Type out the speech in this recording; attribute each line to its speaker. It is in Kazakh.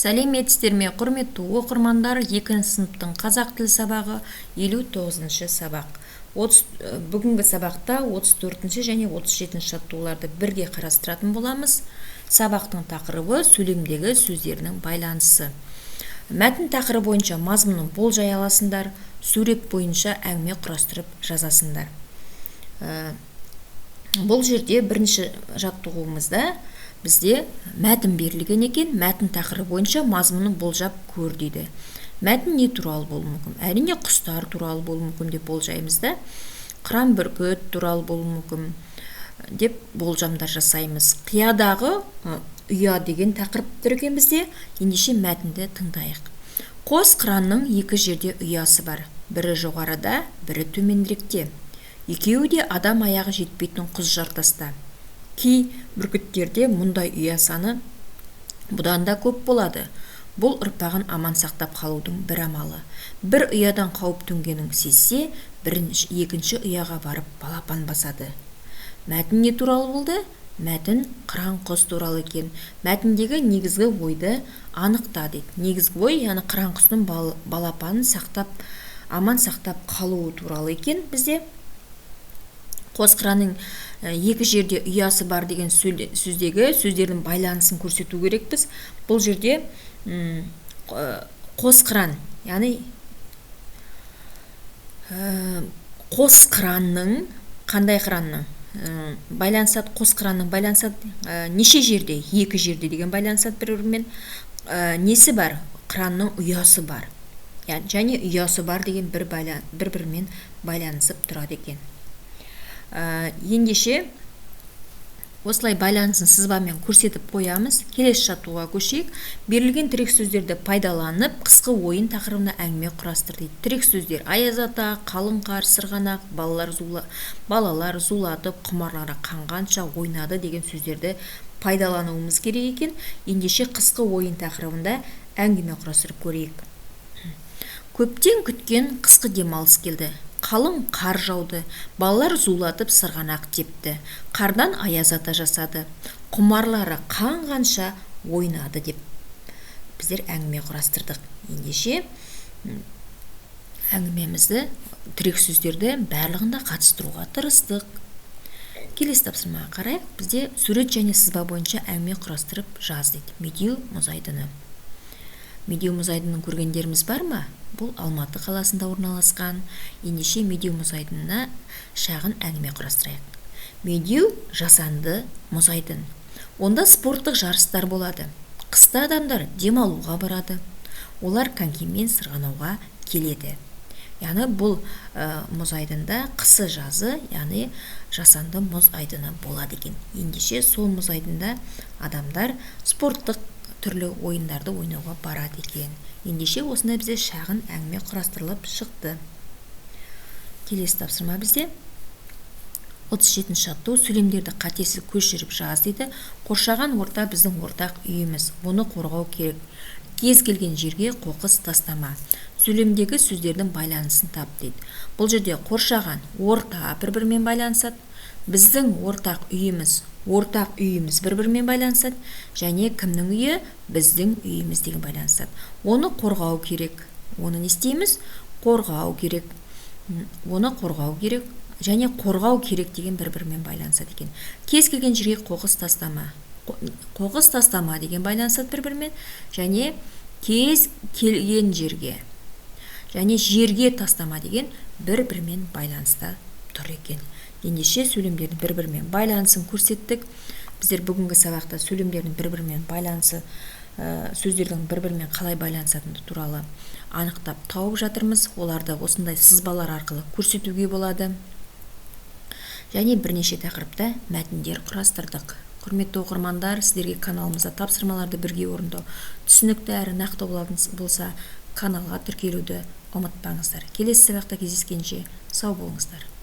Speaker 1: Сәлеметсіздер ме, құрметті оқырмандар, 2 сыныптың қазақ тілі сабағы 59-шы сабақ. Бүгінгі сабақта 34-ші және 37-ші жаттығуларды бірге қарастыратын боламыз. Сабақтың тақырыбы сөйлемдегі сөздердің байланысы. Мәтін тақырыбы бойынша мазмұнын болжай аласыңдар, сурет бойынша әңгіме құрастырып жазасыңдар. Бұл жерде бірінші жаттығуымызда бізде мәтін берілген екен, мәтін тақырыбы бойынша мазмұнын болжап көр дейді. Мәтін не туралы болуы мүмкін? Әрине құстар туралы болуы мүмкін деп болжаймыз да. Қыран бүркіт туралы болуы мүмкін деп болжамдар жасаймыз. Қиядағы ұя деген тақырып тұр екен бізде. Ендеше мәтінді тыңдайық. Қос қыранның екі жерде ұясы бар. Бірі жоғарыда, бірі төменіректе. Екеуі де адам аяғы жетпейтін құз жартаста. Кей бүркіттерде мұндай ұя саны бұдан да көп болады. Бұл ұрпағын аман сақтап қалудың бір амалы. Бір ұядан қауіп төнгенін сезсе, екінші ұяға барып балапан басады. Мәтін не туралы болды? Мәтін қыран құс туралы екен. Мәтіндегі негізгі ойды анықта дейді. Негізгі ой, яғни қыран құстың балапанын аман сақтап қалуы туралы екен бізде. Қос қыранның екі жерде ұясы бар деген сөздегі сөздердің байланысын көрсету керекпіз. Бұл жерде қос қыран, яғни қос қыранның, қандай қыранның байланысады, қос қыранның байланысады, неше жерде, екі жерде деген байланысады бір-бірімен. Несі бар? Қыранның ұясы бар. Және ұясы бар деген бір-бірімен байланысып тұрады екен. Ендеше осылай байланысын сызбамен көрсетіп қоямыз. Келесі жаттығуға көшейік. Берілген тірек сөздерді пайдаланып, қысқы ойын тақырыбына әңгіме құрастыр дейді. Тірек сөздер: аяз ата, қалың қар, сырғанақ, балалар зулатып, құмарлары қанғанша ойнады деген сөздерді пайдалануымыз керек екен. Ендеше қысқы ойын тақырыбында әңгіме құрастырып көрейік. Көптен күткен қысқы демалыс келді. Қалың қар жауды, балалар зулатып сырғанақ тепті. Қардан аяз ата жасады. Құмарлары қанғанша ойнады деп біздер әңгіме құрастырдық. Ендеше әңгімемізді, тірек сөздерді барлығында қатыстыруға тырыстық. Келесі тапсырмаға қарайық. Бізде сурет және сызба бойынша әңгіме құрастырып жаз дейді. Медеу мұз айдыны. Медеу мұз айдынын көргендеріміз бар ма? Бұл Алматы қаласында орналасқан. Ендеше Медеу мұз айдынына шағын әңгіме құрастырайық. Медеу жасанды мұз айдын. Онда спорттық жарыстар болады. Қыста адамдар демалуға барады. Олар конькимен сырғанауға келеді. Яғни бұл мұз айдында қысы жазы, яғни жасанды мұз айдыны болады екен. Ендеше сол мұз айдында адамдар спорттық түрлі ойындарды ойнауға барады екен. Ендеше осындай бізде шағын әңгіме құрастырылып шықты. Келесі тапсырма бізде 37-ші жаттығу: сөйлемдерді қатесіз көшіріп жаз дейді. Қоршаған орта біздің ортақ үйіміз. Оны қорғау керек. Кез келген жерге қоқыс тастама. Сөйлемдегі сөздердің байланысын тап дейді. Бұл жерде қоршаған орта бір-бірімен байланысады. Біздің ортақ үйіміз бір-бірімен байланысады. Және кімнің үйі? Біздің үйіміз деген байланысады. Оны қорғау керек. Оны не істейміз? Қорғау керек. Оны қорғау керек. Және қорғау керек деген бір-бірімен байланысады екен. Кез келген жерге қоқыс тастама. Қоқыс тастама деген байланысады бір-бірімен. Және кез келген жерге. Және жерге тастама деген бір-бірімен байланыста тұр екен. Ендеше сөйлемдердің бір-бірімен байланысын көрсеттік. Біздер бүгінгі сабақта сөйлемдердің бір-бірімен байланысы, сөздердің бір-бірімен қалай байланысатыны туралы анықтап тауып жатырмыз. Оларды осындай сызбалар арқылы көрсетуге болады. Және бірнеше тақырыпта мәтіндер құрастырдық. Құрметті оқырмандар, сіздерге каналымызда тапсырмаларды бірге орындау түсінікті әрі нақты болса, каналға тіркелуді ұмытпаңыздар. Келесі сабақта кездескенше сау болыңыздар.